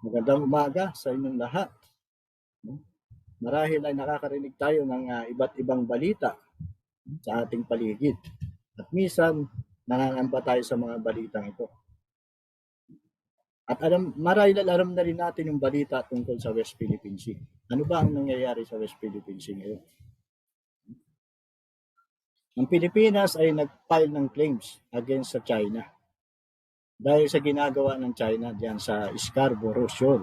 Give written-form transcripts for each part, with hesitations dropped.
Magandang umaga sa inyong lahat. Marahil ay nakakarinig tayo ng iba't ibang balita sa ating paligid. At minsan, nangangamba tayo sa mga balitang ito. At marahil alam na rin natin yung balita tungkol sa West Philippine Sea. Ano ba ang nangyayari sa West Philippine Sea ngayon? Ang Pilipinas ay nag-file ng claims against sa China dahil sa ginagawa ng China diyan sa Scarborough Shoal,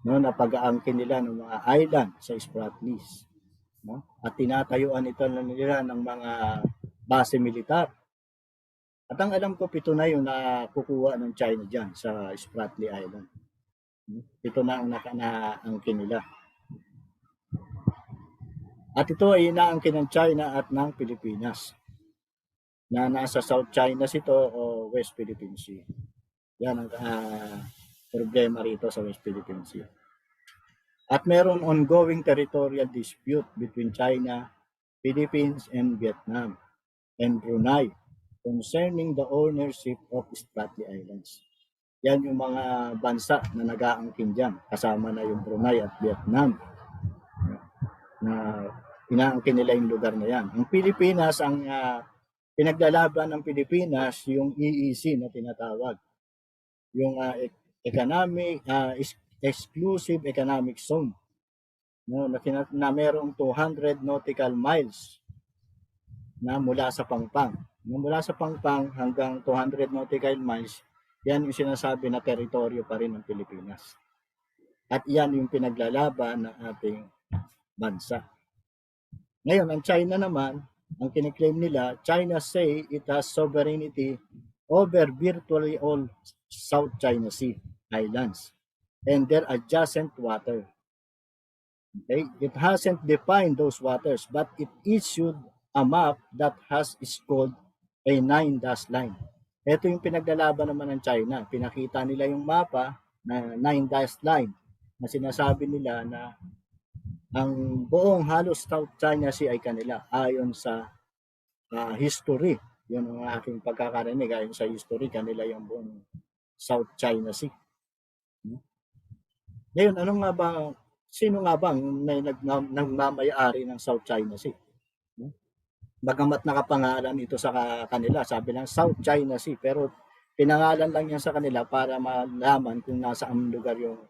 no, na pag-aangkin nila ng mga island sa Spratlys, no? At tinatayuan ito nila ng mga base militar. At ang alam ko, 7 na yung nakukuha ng China diyan sa Spratly Island. 7 na ang naangkin nila. At ito ay inaangkin ng China at ng Pilipinas na nasa South China Sea o West Philippine Sea. Yan ang problema rito sa West Philippine Sea. At meron ongoing territorial dispute between China, Philippines, and Vietnam, and Brunei concerning the ownership of Spratly Islands. Yan yung mga bansa na nag-aangkin dyan. Kasama na yung Brunei at Vietnam na inaangkin nila yung lugar na yan. Ang Pilipinas, ang pinaglalaban ng Pilipinas, yung EEZ na tinatawag. Yung exclusive economic zone, no, na merong 200 nautical miles na mula sa Pangpang. Mula sa Pangpang hanggang 200 nautical miles, yan yung sinasabi na teritoryo pa rin ng Pilipinas. At yan yung pinaglalaban ng ating bansa. Ngayon, ang China naman, ang kiniklaim nila, China say it has sovereignty over virtually all South China Sea islands and their adjacent water. Okay? It hasn't defined those waters, but it issued a map that is called a 9-dash line. Ito yung pinaglalaban naman ng China. Pinakita nila yung mapa na 9-dash line na sinasabi nila na ang buong halos South China Sea ay kanila ayon sa history. Yun ang aking pagkakarinig. Ayon sa history, kanila yung buong South China Sea. Ngayon, sino nga bang may nagmamayari ng South China Sea? Bagamat nakapangalan ito sa kanila, sabi lang South China Sea, pero pinangalan lang yan sa kanila para malaman kung nasaan lugar yung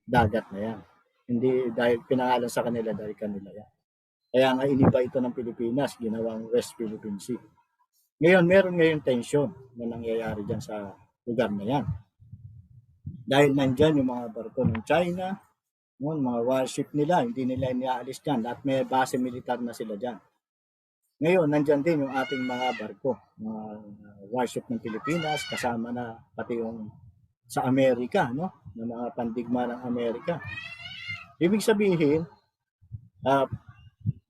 dagat na yan. Hindi dahil pinangalan sa kanila dahil kanila yan. Kaya nga iniba ito ng Pilipinas, ginawang West Philippine Sea. Ngayon, meron ngayong tension na nangyayari dyan sa lugar na yan. Dahil nandyan yung mga barko ng China, mga warship nila, hindi nila iniaalis dyan. At may base militar na sila dyan. Ngayon, nandyan din yung ating mga barko, mga warship ng Pilipinas, kasama na pati yung sa Amerika, no? Na mga pandigma ng Amerika. Ibig sabihin,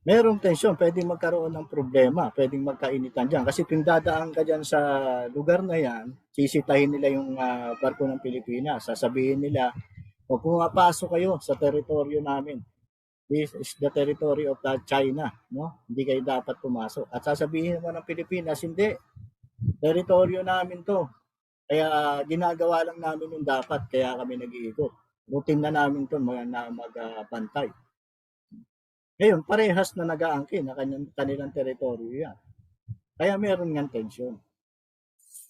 merong tensyon, pwedeng magkaroon ng problema, pwedeng magkainitan dyan. Kasi kung dadaan ka dyan sa lugar na yan, sisitahin nila yung barko ng Pilipinas. Sasabihin nila, o pumapasok kayo sa teritoryo namin. This is the territory of China, no? Hindi kayo dapat pumasok. At sasabihin naman ng Pilipinas, hindi. Teritoryo namin to. Kaya ginagawa lang namin yung dapat, kaya kami nag-iikot. Routine na namin to magbantay. Ngayon, parehas na nag-aangkin na kanilang teritoryo yan. Kaya meron ng tension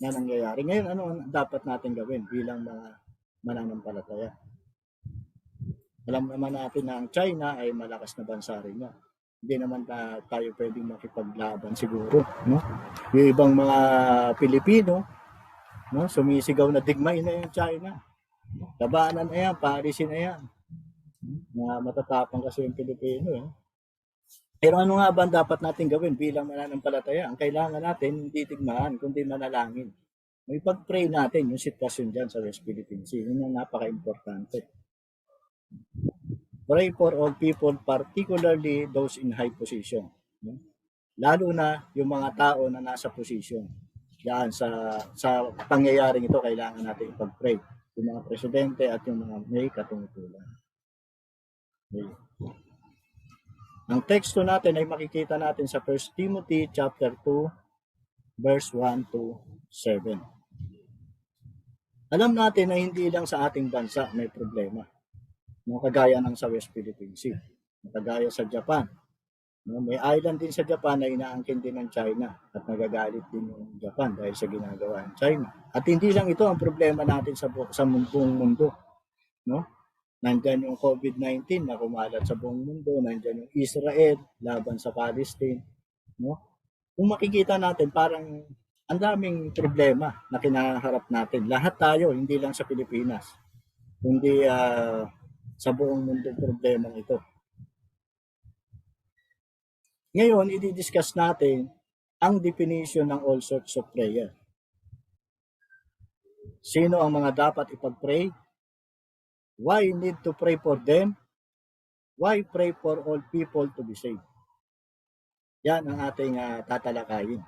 na nangyayari. Ngayon, ano dapat natin gawin bilang mga mananampalataya? Alam naman natin na ang China ay malakas na bansa rin yan. Hindi naman tayo pwedeng makipaglaban siguro. No? Yung ibang mga Pilipino, no, sumisigaw na digmain na yung China. Labanan na yan, parisin na yan. Matatapang kasi yung Pilipino. Eh. Pero ano nga ba dapat natin gawin bilang mananampalataya? Ang kailangan natin hindi digmaan, kundi manalangin. May pag-pray natin yung sitwasyon dyan sa West Philippine Sea. Yun ang napaka-importante. Pray for all people, particularly those in high position. Lalo na yung mga tao na nasa position. Yan, sa pangyayaring ito, kailangan natin ipag-pray. Yung mga presidente at yung mga may katungkulan. Okay. Ang teksto natin ay makikita natin sa 1 Timothy chapter 2, verse 1 to 7. Alam natin na hindi lang sa ating bansa may problema, no? Kagaya ng sa West Philippine Sea, kagaya sa Japan. No? May island din sa Japan na inaangkin din ng China at nagagalit din yung Japan dahil sa ginagawa ng China. At hindi lang ito ang problema natin sa buong mundo. No? Nandyan yung COVID-19 na kumalat sa buong mundo, nandyan yung Israel laban sa Palestine. No? Kung makikita natin, parang ang daming problema na kinaharap natin. Lahat tayo, hindi lang sa Pilipinas, kundi sa buong mundo problema ito. Ngayon, i-discuss natin ang definition ng all sorts of prayer. Sino ang mga dapat ipag-pray? Why need to pray for them? Why pray for all people to be saved? Yan ang ating tatalakayin.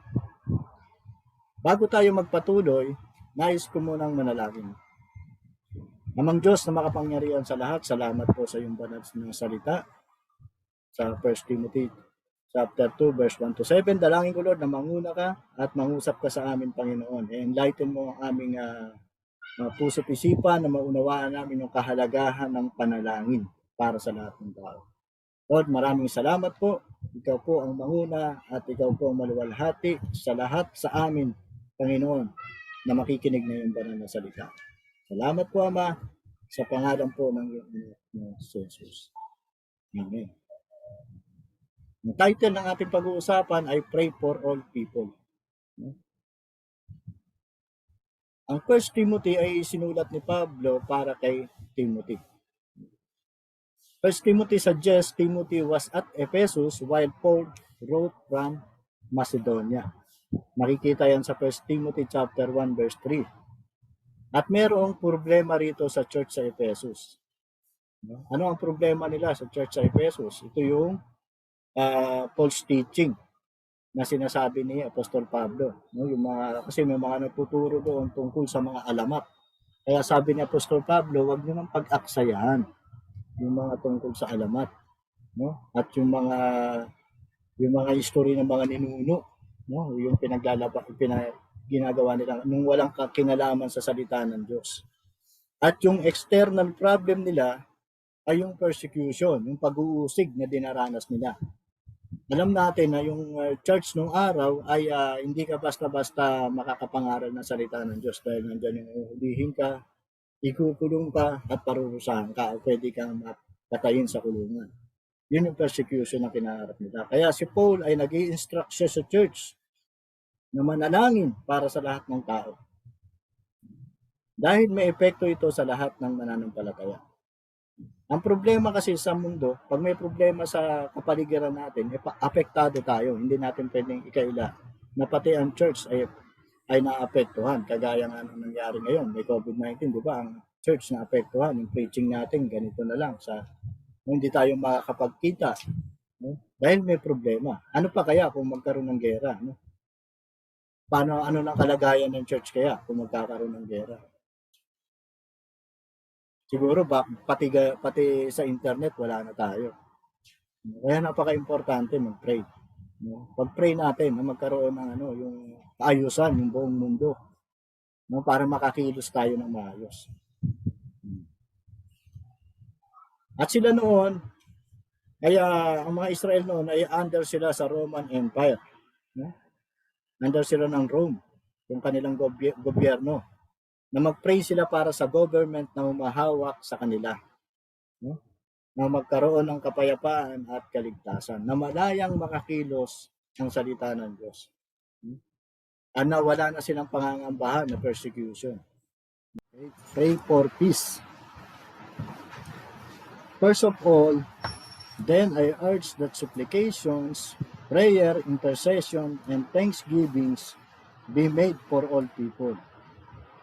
Bago tayo magpatuloy, nais ko munang manalangin. Amang Diyos na makapangyarihan sa lahat, salamat po sa iyong banal na salita. Sa 1 Timothy chapter 2, verse 1 to 7, dalangin ko Lord na manguna ka at mangusap ka sa amin, Panginoon. Enlighten mo ang aming puso't isipan na maunawaan namin yung kahalagahan ng panalangin para sa lahat ng tao. Lord, maraming salamat po. Ikaw po ang manguna at ikaw po ang maluwalhati sa lahat sa amin, Panginoon, na makikinig na yung banal na salita. Salamat po, Ama, sa pangalan po ng Jesus. Amen. Ang title ng ating pag-uusapan ay Pray for All People. Ang 1 Timothy ay sinulat ni Pablo para kay Timothy. 1 Timothy suggests Timothy was at Ephesus while Paul wrote from Macedonia. Makikita yan sa 1 Timothy chapter 1 verse 3. At merong problema rito sa church sa Ephesus. Ano ang problema nila sa church sa Ephesus? Ito yung false teaching na sinasabi ni Apostol Pablo. No? Kasi may mga nagtuturo doon tungkol sa mga alamat. Kaya sabi ni Apostol Pablo, huwag nyo nang pag-aksayahan yung mga tungkol sa alamat, no? At yung mga history ng mga ninuno, no? Yung ginagawa nila nung walang kinalaman sa salita ng Diyos. At yung external problem nila ay yung persecution, yung pag-uusig na dinaranas nila. Alam natin na yung church nung araw ay hindi ka basta-basta makakapangaral ng salita ng Diyos dahil nandiyan yung uhulihin ka, ikukulong ka at parurusahan ka o pwede kang patayin sa kulungan. Yun yung persecution na kinaharap nila. Kaya si Paul ay nag-i-instruct siya sa church na manalangin para sa lahat ng tao. Dahil may epekto ito sa lahat ng mananampalataya. Ang problema kasi sa mundo, pag may problema sa kapaligiran natin, apektado tayo. Hindi natin pwedeng ikaila na pati ang church ay naapektuhan. Kagaya nga nang nangyari ngayon, may COVID-19, di ba? Ang church naapektuhan, yung preaching natin, ganito na lang. Hindi tayo makakapagkita. No? Dahil may problema. Ano pa kaya kung magkaroon ng gera? No? Ano lang kalagayan ng church kaya kung magkakaroon ng gera? Siguro pati sa internet wala na tayo. Kaya napaka-importante mag-pray. No? Pag-pray natin na magkaroon ng yung kaayusan yung buong mundo, no? Para makakilos tayo ng maayos. At sila noon, kaya ang mga Israel noon ay under sila sa Roman Empire. No? Under sila ng Rome, yung kanilang gobyerno. Na mag-pray sila para sa government na humahawak sa kanila. No? Na magkaroon ng kapayapaan at kaligtasan, na malayang makakilos ang salita ng Diyos. At na wala na silang pangangambahan na persecution. Okay? Pray for peace. First of all, then I urge that supplications, prayer, intercession, and thanksgivings be made for all people,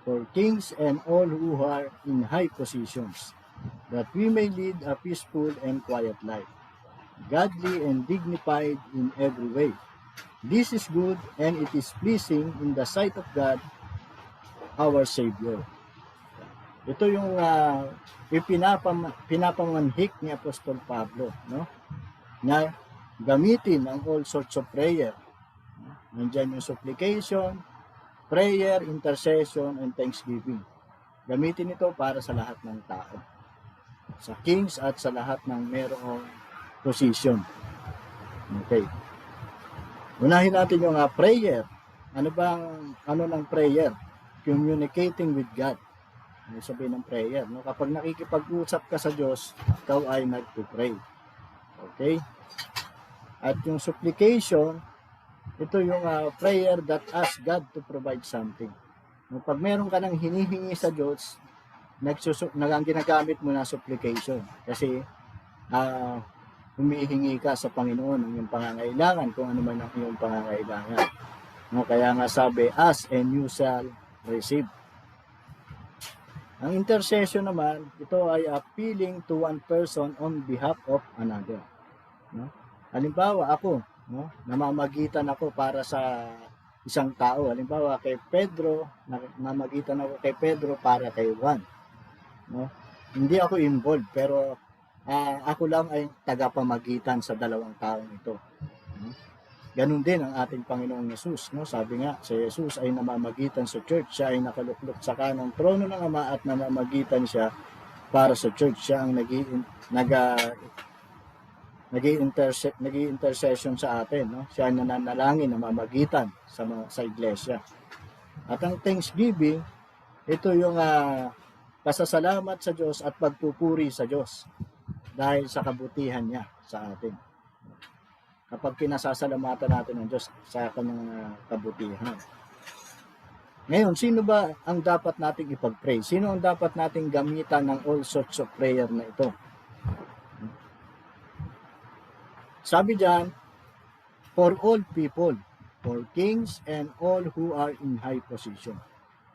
for kings and all who are in high positions, that we may lead a peaceful and quiet life, godly and dignified in every way. This is good and it is pleasing in the sight of God, our Savior. Ito yung pinapamanhik ni Apostol Pablo, no? Na gamitin ang all sorts of prayer. Nandiyan yung supplication, prayer, intercession, and thanksgiving. Gamitin ito para sa lahat ng tao. Sa kings at sa lahat ng merong position. Okay. Unahin natin yung prayer. Ano ng prayer? Communicating with God. Ano sabihin ng prayer? No? Kapag nakikipag-usap ka sa Diyos, ikaw ay nagpo-pray. Okay? At yung supplication, ito yung prayer that asks God to provide something. No, pag meron ka nang hinihingi sa Diyos, ang ginagamit mo na supplication. Kasi humihingi ka sa Panginoon ng iyong pangangailangan, kung ano man ang iyong pangangailangan. No, kaya nga sabi, ask and you shall receive. Ang intercession naman, ito ay appealing to one person on behalf of another. No? Halimbawa, ako, no, namamagitan ako para sa isang tao. Halimbawa, kay Pedro, namamagitan ako kay Pedro para kay Juan. No? Hindi ako involved, pero ako lang ay tagapamagitan sa dalawang taong ito. No? Ganun din ang ating Panginoong Yesus. No? Sabi nga, si Jesus ay namamagitan sa church. Siya ay nakaluklok sa kanang trono ng Ama at namamagitan siya para sa church. Siya ang nag-i-intercession sa atin. No? Siya ang nananalangin, namamagitan sa iglesia. At ang thanksgiving, ito yung pasasalamat sa Diyos at pagpupuri sa Diyos dahil sa kabutihan niya sa atin. Kapag pinasasalamatan natin ng Diyos sa kanyang kabutihan. Ngayon, sino ba ang dapat nating ipag-pray? Sino ang dapat nating gamitan ng all sorts of prayer na ito? Sabi diyan, for all people, for kings and all who are in high position.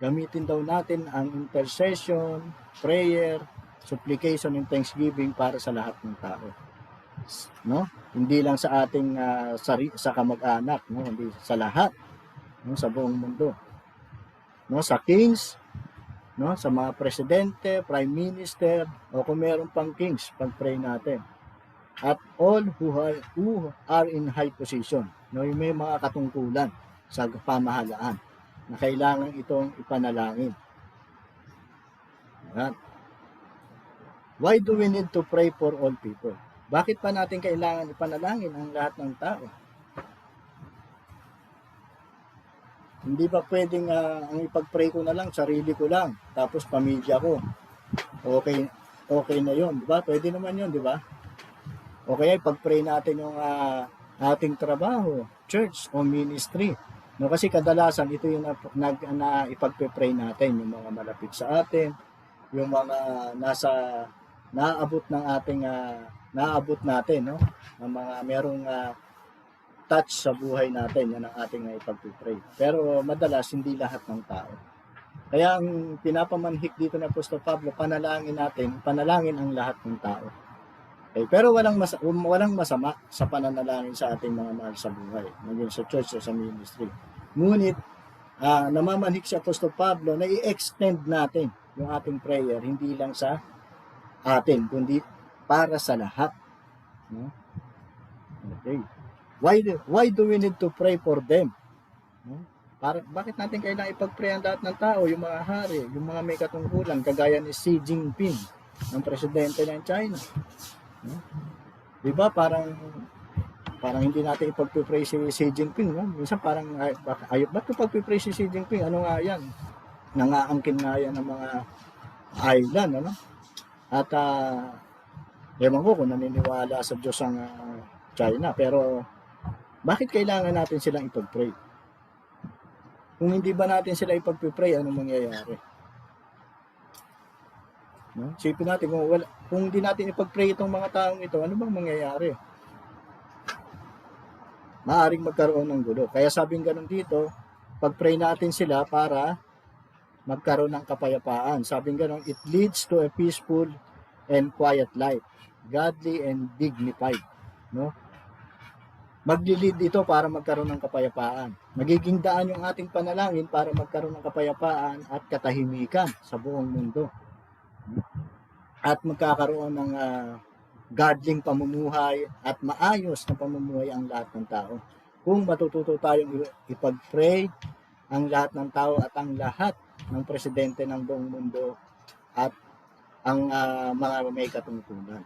Gamitin daw natin ang intercession, prayer, supplication, and thanksgiving para sa lahat ng tao. No? Hindi lang sa ating sa kamag-anak, no? Hindi sa lahat, no? Sa buong mundo. No? Sa kings, no? Sa mga presidente, prime minister, o kung meron pang kings, pag-pray natin. At all who are in high position, no? Yung may mga katungkulan sa pamahalaan na kailangan itong ipanalangin. Ayan. Why do we need to pray for all people? Bakit pa natin kailangan ipanalangin ang lahat ng tao? Hindi ba pwedeng ang ipag-pray ko na lang, sarili ko lang, tapos pamilya ko? Okay na yon, di ba? Pwede naman yon, di ba? O kaya ipag-pray natin yung ating trabaho, church o ministry. No, kasi kadalasan ito yung ipag-pray natin, yung mga malapit sa atin, yung mga naabot natin, no? Ang mga merong touch sa buhay natin, yan ang ating ipag-pray. Pero madalas hindi lahat ng tao. Kaya ang pinapamanhik dito ng Apostol Pablo, panalangin ang lahat ng tao. Okay, pero walang masama sa pananalangin sa ating mga mahal sa buhay, maging sa church o sa ministry. Ngunit namamanhik si Apostol Pablo na i-extend natin yung ating prayer, hindi lang sa atin, kundi para sa lahat. No? Okay. Why do we need to pray for them? No? Bakit natin kailangan ipag-pray ang lahat ng tao, yung mga hari, yung mga may katungkulan, kagaya ni Xi Jinping, ng presidente ng China. No? Diba parang hindi natin ipag-pray si Xi Jinping, no? Minsan parang ba't ipag-pray si Xi Jinping? Ano nga yan? Nangaangkin nga yan ng mga island, ano? At ewan ko kung naniniwala sa Diyos ang China, pero bakit kailangan natin silang ipag-pray? Kung hindi ba natin sila ipag-pray, anong mangyayari? No? Sipin natin, kung hindi natin ipag-pray itong mga taong ito, ano bang mangyayari? Maaring magkaroon ng gulo. Kaya sabing ganun dito, pag-pray natin sila para magkaroon ng kapayapaan. Sabing ganun, it leads to a peaceful and quiet life, godly and dignified. No? Maglilid ito para magkaroon ng kapayapaan. Magiging daan yung ating panalangin para magkaroon ng kapayapaan at katahimikan sa buong mundo. At magkakaroon ng godling pamumuhay at maayos na pamumuhay ang lahat ng tao. Kung matututo tayong ipag-pray ang lahat ng tao at ang lahat ng presidente ng buong mundo at ang mga may katungkulan.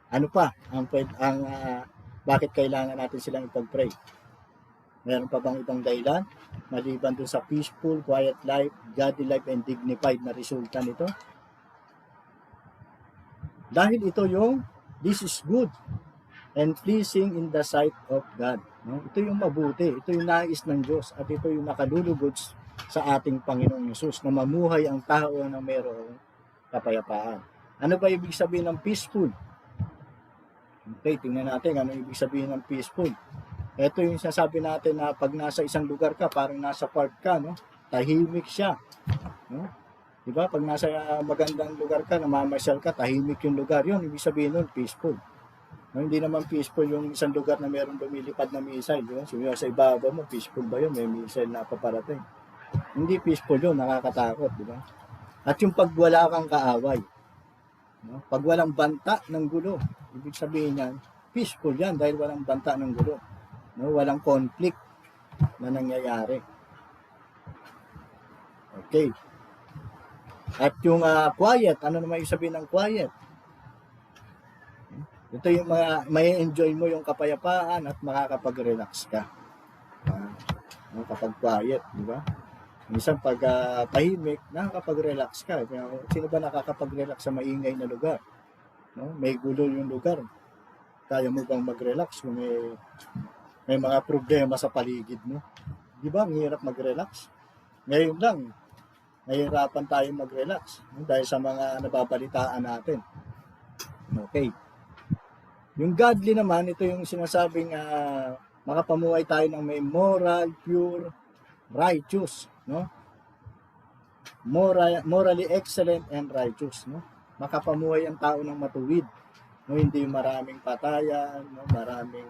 Ano pa bakit kailangan natin silang ipag-pray? Meron pa bang ibang dahilan maliban dun sa peaceful, quiet life, godly life, and dignified na resulta nito? Dahil ito yung this is good and pleasing in the sight of God. No? Ito yung mabuti, ito yung nais ng Diyos, at ito yung nakalulugod sa ating Panginoong Yesus na mamuhay ang tao na mayroong kapayapaan. Ano ba ibig sabihin ng peaceful? Okay, tingnan natin ano ibig sabihin ng peaceful. Ito yung sinasabi natin na pag nasa isang lugar ka, parang nasa park ka, no? Tahimik siya. No? Diba? Pag nasa magandang lugar ka, namamasyal ka, tahimik yung lugar. Yun, ibig sabihin nun, peaceful. No, hindi naman peaceful yung isang lugar na meron lumilipad na missile. Diba? So, sa ibaba mo, peaceful ba yun? May missile na paparating. Hindi peaceful yun, nakakatakot. Diba? At yung pag wala kang kaaway, no? Pag walang banta ng gulo, ibig sabihin yan, peaceful yan dahil walang banta ng gulo. No, walang conflict na nangyayari. Okay. At yung quiet, ano naman yung sabihin ng quiet? Ito yung may enjoy mo yung kapayapaan at makakapag-relax ka. Kapag quiet, di ba? Minsan pag tahimik, nakakapag-relax ka. Sino ba nakakapag-relax sa maingay na lugar? No? May gulo yung lugar. Kaya mo bang mag-relax kung may mga problema sa paligid mo? Di ba? Ang hirap mag-relax. Ngayon lang, nahihirapan tayo mag-relax dahil sa mga nababalitaan natin. Okay. Yung godly naman, ito yung sinasabing makapamuhay tayo ng may moral, pure, righteous, no? Morally excellent and righteous, no? Makapamuhay ang tao ng matuwid, no? Hindi maraming patayan, no? Maraming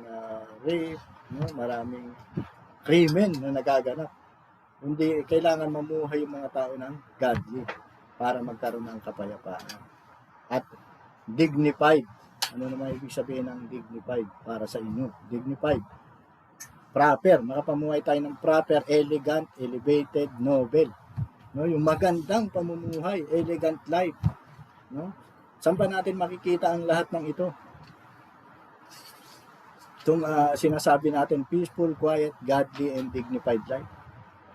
rape, no? Maraming krimen na nagaganap. Hindi kailangan mamuhay yung mga tao ng godly para magkaroon ng kapayapaan. At dignified. Ano naman ibig sabihin ng dignified para sa inyo? Dignified. Proper. Makapamuhay tayo ng proper, elegant, elevated, noble. No? Yung magandang pamumuhay, elegant life. No? Saan pa natin makikita ang lahat ng ito? Itong sinasabi natin, peaceful, quiet, godly, and dignified life.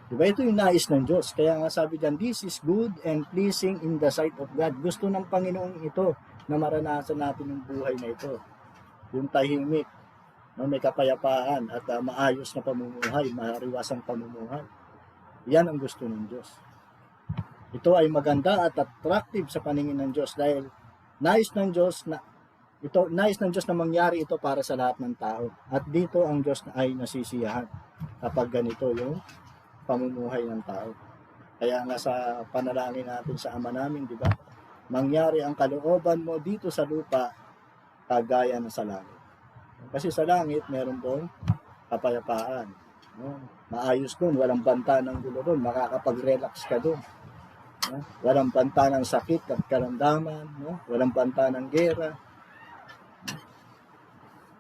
Diba? Ito yung nais ng Diyos. Kaya nga sabi dyan, this is good and pleasing in the sight of God. Gusto ng Panginoong ito na maranasan natin yung buhay na ito. Yung tahimik, no, may kapayapaan at maayos na pamumuhay, mariwasang pamumuhay. Yan ang gusto ng Diyos. Ito ay maganda at attractive sa paningin ng Diyos dahil nais ng Diyos na mangyari ito para sa lahat ng tao. At dito ang Diyos ay nasisiyahan kapag ganito yung pamumuhay ng tao. Kaya nga sa panalangin natin sa Ama namin, di ba? Mangyari ang kalooban mo dito sa lupa kagaya na sa langit. Kasi sa langit, meron doon kapayapaan. No? Maayos doon, walang banta ng gulo doon, makakapag-relax ka doon. No? Walang banta ng sakit at karamdaman, no? Walang banta ng gera,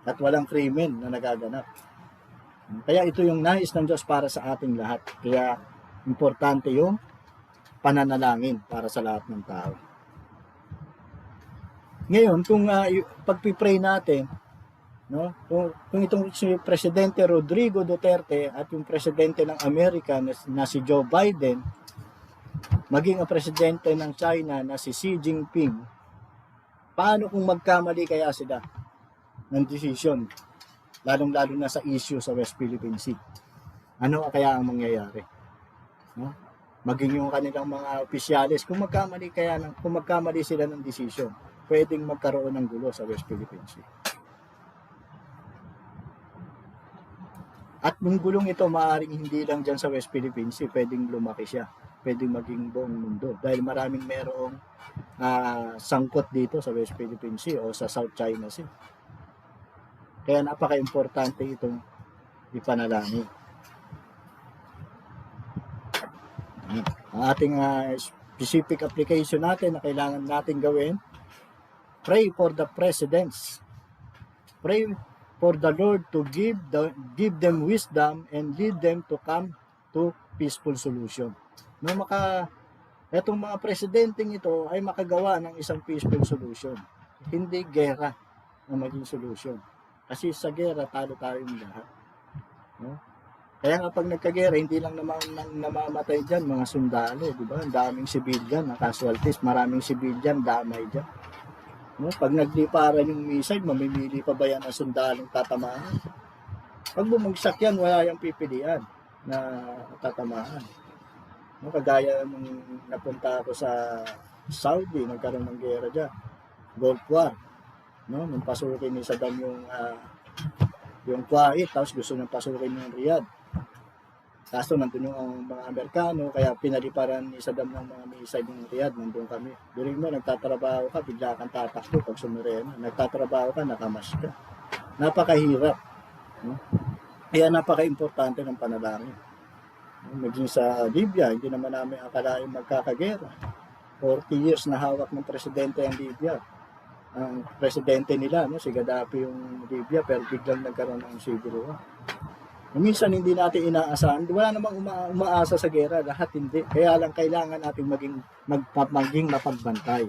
at walang krimen na nagaganap. Kaya ito yung nais ng Diyos para sa ating lahat. Kaya importante yung pananalangin para sa lahat ng tao. Ngayon, kung pagpipray natin, no, kung itong si Presidente Rodrigo Duterte at yung Presidente ng Amerika na si Joe Biden, maging ang Presidente ng China na si Xi Jinping, paano kung magkamali kaya sila ng decision? Lalong-lalo na sa issue sa West Philippine Sea. Ano kaya ang mangyayari? No? Maging yung kanilang mga opisyalis, kung magkamali sila ng decision, pwedeng magkaroon ng gulo sa West Philippine Sea. At yung gulong ito, maaaring hindi lang dyan sa West Philippine Sea, pwedeng lumaki siya. Pwedeng maging buong mundo. Dahil maraming merong sangkot dito sa West Philippine Sea o sa South China Sea. Kaya napaka-importante itong ipanalangin. Ang ating specific application natin na kailangan natin gawin, pray for the presidents. Pray for the Lord to give them wisdom and lead them to come to peaceful solution. No, Etong mga presidenteng ito ay makagawa ng isang peaceful solution. Hindi gera ang maging solution. Kasi sa gera, talo tayong lahat. No? Kaya nga pag nagkagera, hindi lang namamatay dyan mga sundalo, di ba? Ang daming civilian na casualties, maraming civilian damay dyan. No? Pag nagliparan yung missile, mamimili pa ba yan ang sundalong tatamaan? Pag bumagsak yan, wala yung pipilian na tatamaan. No? Kagaya nung napunta ako sa Saudi, nagkaroon ng gera dyan. Gulf War. No? Nung pasukin ni Saddam yung Kuwait, tapos gusto nang pasukin yung Riyadh. Kaso nandun yung mga Amerikano, kaya pinaliparan ni Saddam ng mga missile ng Riyadh, nandun kami. During mo, nagtatrabaho ka, bigla kang tatakbo pag sumurena. Nagtatrabaho ka, nakamas ka. Napakahirap. No? Kaya napaka-importante ng panalangin. Maging sa Libya, hindi naman namin akalain magkakagera. 40 years na hawak ng presidente ang Libya. Ang presidente nila, no, si Gaddafi yung Libya, pero biglang nagkaroon ng civil war. Minsan hindi natin inaasahan, wala namang umaasa sa gera, lahat hindi. Kaya lang kailangan natin maging mapagbantay.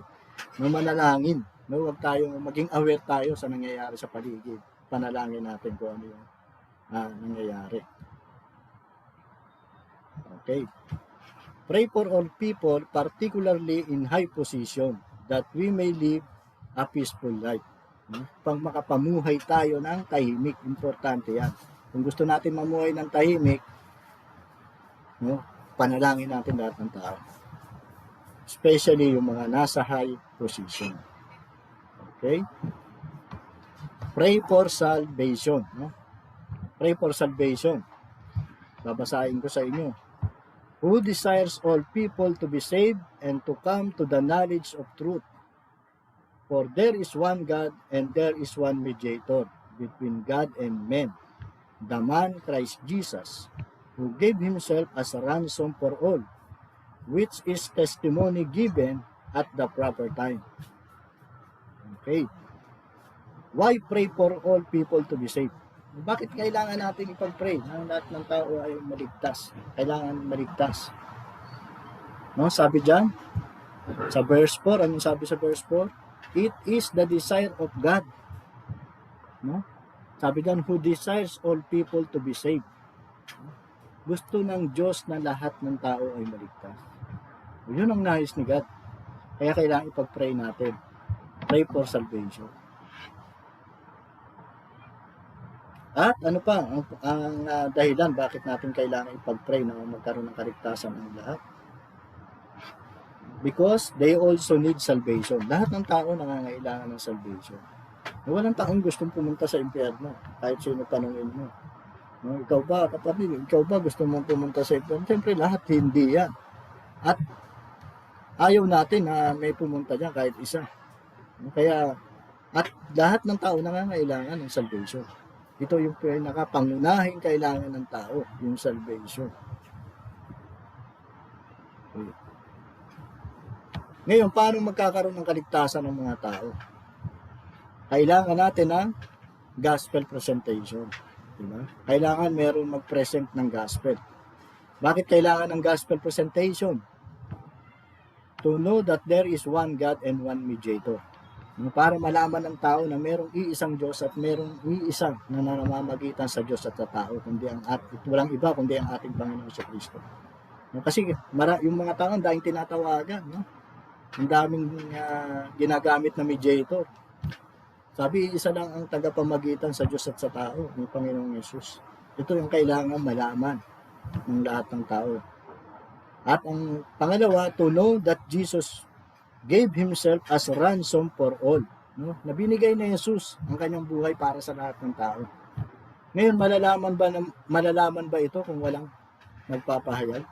No, manalangin, no, wag tayo maging aware tayo sa nangyayari sa paligid. Panalangin natin kung ano yung nangyayari. Okay. Pray for all people, particularly in high position, that we may live a peaceful life. Pag makapamuhay tayo ng tahimik, importante yan. Kung gusto natin mamuhay ng tahimik, no, panalangin natin lahat ng tao. Especially yung mga nasa high position. Okay? Pray for salvation. No? Pray for salvation. Babasahin ko sa inyo. Who desires all people to be saved and to come to the knowledge of truth. For there is one God and there is one mediator between God and men, the man Christ Jesus, who gave himself as a ransom for all, which is testimony given at the proper time. Okay. Why pray for all people to be saved? Bakit kailangan natin ipag-pray na lahat ng tao ay maligtas? Kailangan maligtas. No, sabi diyan sa verse 4, anong sabi sa verse 4? It is the desire of God. No? Sabi diyan, who desires all people to be saved. Gusto ng Diyos na lahat ng tao ay maligtas. Yun ang nais ni God. Kaya kailangan ipag-pray natin. Pray for salvation. At ano pa ang dahilan bakit natin kailangan ipag-pray na magkaroon ng kaligtasan ng lahat? Because they also need salvation. Lahat ng tao nangangailangan ng salvation. Walang taong gustong pumunta sa impyerno, kahit sino tanungin mo. No, ikaw ba, kapatid, ikaw ba gusto mong pumunta sa impyerno? Siyempre lahat hindi yan. At ayaw natin na may pumunta dyan kahit isa. Kaya, at lahat ng tao nangangailangan ng salvation. Ito yung pinakapangunahing kailangan ng tao, yung salvation. Okay. Ngayon, paano magkakaroon ng kaligtasan ng mga tao? Kailangan natin ng gospel presentation. Diba? Kailangan meron mag-present ng gospel. Bakit kailangan ng gospel presentation? To know that there is one God and one mediator. Para malaman ng tao na merong iisang Diyos at merong iisang na namamagitan sa Diyos at sa tao, kundi walang iba kundi ang ating Panginoon sa Kristo. Kasi yung mga tao ang daing tinatawagan, no? Ang daming ginagamit na mediator. Sabi, isa lang ang tagapamagitan sa Diyos at sa tao, ng Panginoong Yesus. Ito yung kailangan malaman ng lahat ng tao. At ang pangalawa, to know that Jesus gave himself as ransom for all. No? Nabinigay na Jesus ang kanyang buhay para sa lahat ng tao. Ngayon, malalaman ba ito kung walang magpapahayag?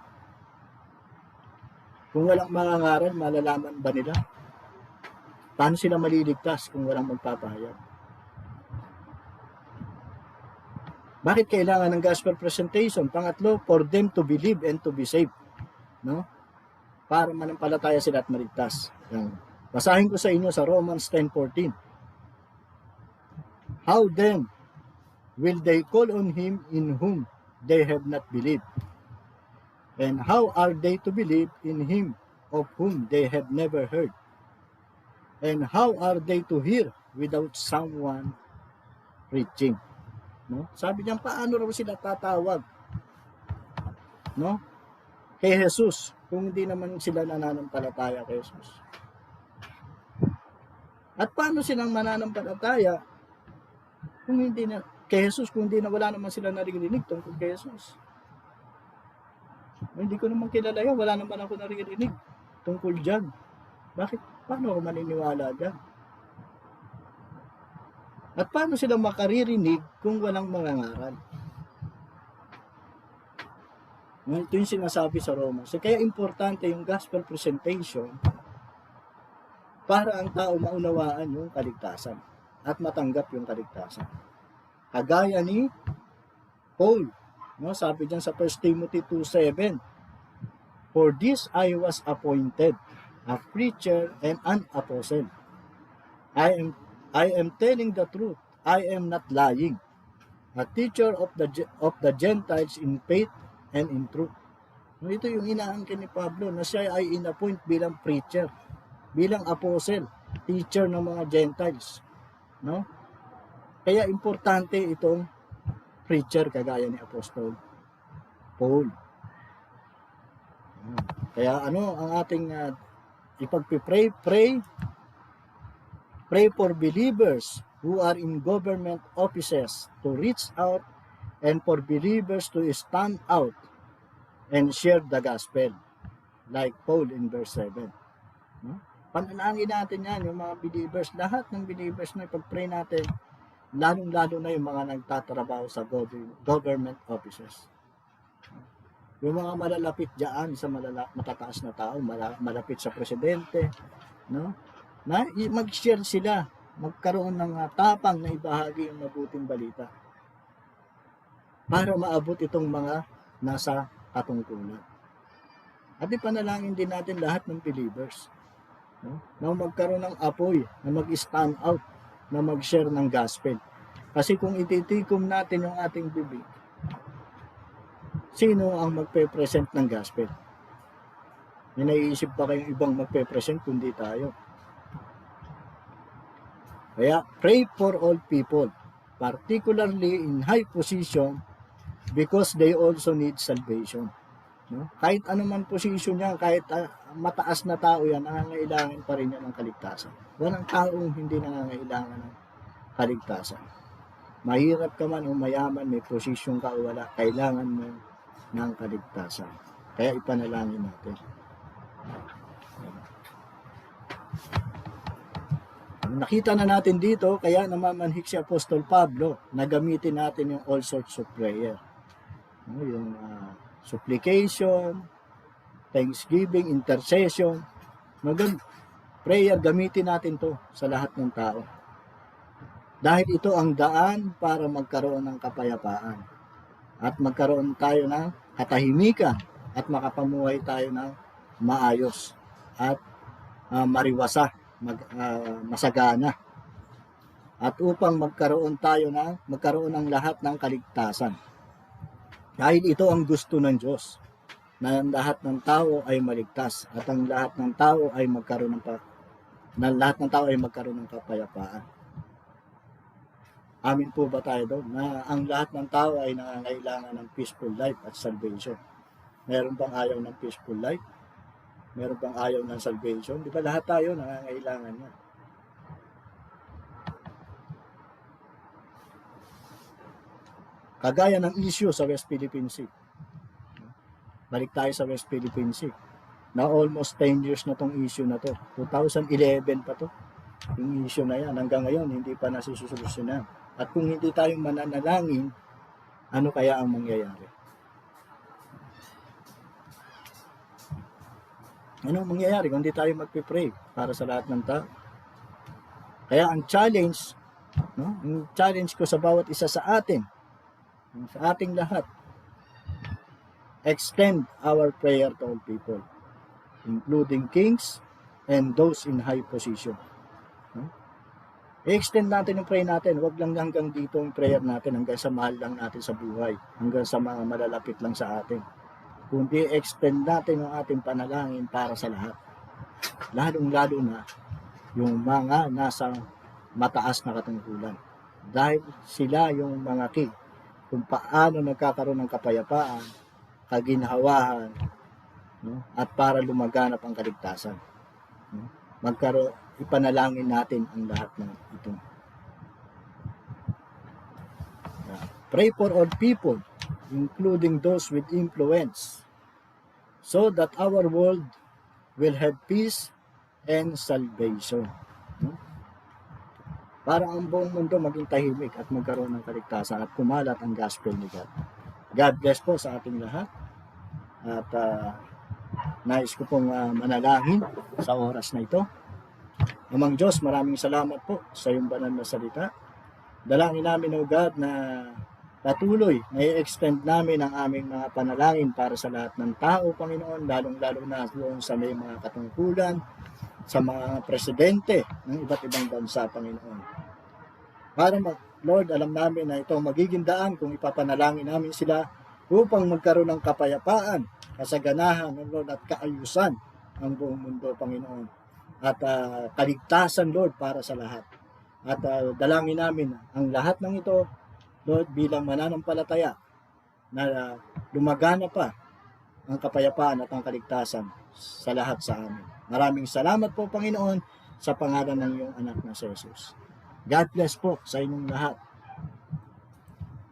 Kung walang mangangaral, malalaman ba nila? Paano sila maliligtas kung walang magpapahayag? Bakit kailangan ng gospel presentation? Pangatlo, for them to believe and to be saved. No? Para manampalataya sila at maligtas. Yan. Basahin ko sa inyo sa Romans 10:14. How then will they call on him in whom they have not believed? And how are they to believe in him of whom they have never heard? And how are they to hear without someone preaching? No? Sabi niya, paano raw sila tatawag, no? Kay Jesus, kung hindi naman sila nananampalataya kay Jesus. At paano silang mananampalataya kung hindi na kay Jesus, kung hindi na wala naman sila naririnig tungkol kay Jesus? Hindi ko naman kilala yan, wala naman ako naririnig tungkol dyan. Bakit? Paano ako maniniwala dyan? At paano sila makaririnig kung walang mangangaral? Ito yung sinasabi sa Romans. Kaya importante yung gospel presentation para ang tao maunawaan yung kaligtasan at matanggap yung kaligtasan. Kagaya ni Paul, no? Sabi diyan sa 1 Timothy 2:7, "For this I was appointed, a preacher and an apostle. I am telling the truth. I am not lying. A teacher of the Gentiles in faith and in truth." No, ito yung inaangkin ni Pablo na siya ay inappoint bilang preacher, bilang apostle, teacher ng mga Gentiles, no? Kaya importante itong preacher kagaya ni Apostol Paul. Kaya ano ang ating ipagpipray? Pray for believers who are in government offices to reach out, and for believers to stand out and share the gospel, like Paul in verse 7. No? Panalangin natin yan, yung mga believers, lahat ng believers na ipag-pray natin, lalong-lalo na yung mga nagtatrabaho sa government offices. Yung mga malalapit dyan sa matataas na tao, malapit sa presidente, no? Na mag-share sila, magkaroon ng tapang na ibahagi yung mabuting balita para maabot itong mga nasa katungkulan. At ipanalangin din natin lahat ng believers, no? Na magkaroon ng apoy, na mag-stand out, na mag-share ng gospel. Kasi kung ititikom natin yung ating bibig, sino ang magpe-present ng gospel? May naiisip pa kayong ibang magpe-present kundi tayo. Kaya pray for all people, particularly in high position, because they also need salvation. No? Kahit anuman position niya, kahit mataas na tao yan, nangangailangan pa rin yan ng kaligtasan. Walang taong hindi nangangailangan ng kaligtasan. Mahirap ka man o mayaman, may posisyon ka o wala, kailangan mo ng kaligtasan. Kaya ipanalangin natin. Nakita na natin dito, kaya namamanhik si Apostol Pablo na gamitin natin yung all sorts of prayer. Yung supplication, thanksgiving, intercession, prayer, gamitin natin to sa lahat ng tao. Dahil ito ang daan para magkaroon ng kapayapaan at magkaroon tayo ng katahimikan at makapamuhay tayo ng maayos at mariwasa, masagana. At upang magkaroon ng lahat ng kaligtasan. Dahil ito ang gusto ng Diyos, na lahat ng tao ay maligtas at ang lahat ng tao ay magkaroon ng kapayapaan. Amin po ba tayo doon na ang lahat ng tao ay nangangailangan ng peaceful life at salvation? Meron bang ayaw ng peaceful life? Meron bang ayaw ng salvation? Di ba lahat tayo nangangailangan niya? Kagaya ng issue sa West Philippine Sea. Balik tayo sa West Philippine Sea. Na almost 10 years na tong issue na to. 2011 pa to. Yung issue na yan. Hanggang ngayon, hindi pa nasusolusyonan. At kung hindi tayo mananalangin, ano kaya ang mangyayari? Ano ang mangyayari kung hindi tayo magpipray para sa lahat ng tao? Kaya ang challenge, no? Yung challenge ko sa bawat isa sa atin, sa ating lahat, extend our prayer to all people, including kings and those in high position. No? I-extend natin yung prayer natin. Huwag lang hanggang dito yung prayer natin, hanggang sa mahal lang natin sa buhay, hanggang sa mga malalapit lang sa atin. kundi extend natin ang ating panalangin para sa lahat. Lalong-lalo na yung mga nasa mataas na katungkulan. Dahil sila yung mga key kung paano nagkakaroon ng kapayapaan, kaginhawahan, no? At para lumaganap ang kaligtasan. No? Ipanalangin natin ang lahat ng ito. Pray for all people, including those with influence, so that our world will have peace and salvation. No? Para ang buong mundo maging tahimik at magkaroon ng kaligtasan at kumalat ang gospel ni God. God bless po sa ating lahat. At nais ko pong manalangin sa oras na ito. Amang Diyos, maraming salamat po sa iyong banal na salita. Dalangin namin, O God, na patuloy na i-extend namin ang aming mga panalangin para sa lahat ng tao, Panginoon, lalong-lalo na doon sa may mga katungkulan, sa mga presidente ng iba't ibang bansa, Panginoon. Para Lord, alam namin na ito magiging daan kung ipapanalangin namin sila upang magkaroon ng kapayapaan, kasaganahan, Lord, at kaayusan ang buong mundo, Panginoon. At kaligtasan, Lord, para sa lahat. At dalangin namin ang lahat ng ito, Lord, bilang mananampalataya na lumagana pa ang kapayapaan at ang kaligtasan sa lahat sa amin. Maraming salamat po, Panginoon, sa pangalan ng iyong anak na si Jesus. God bless po sa inyong lahat.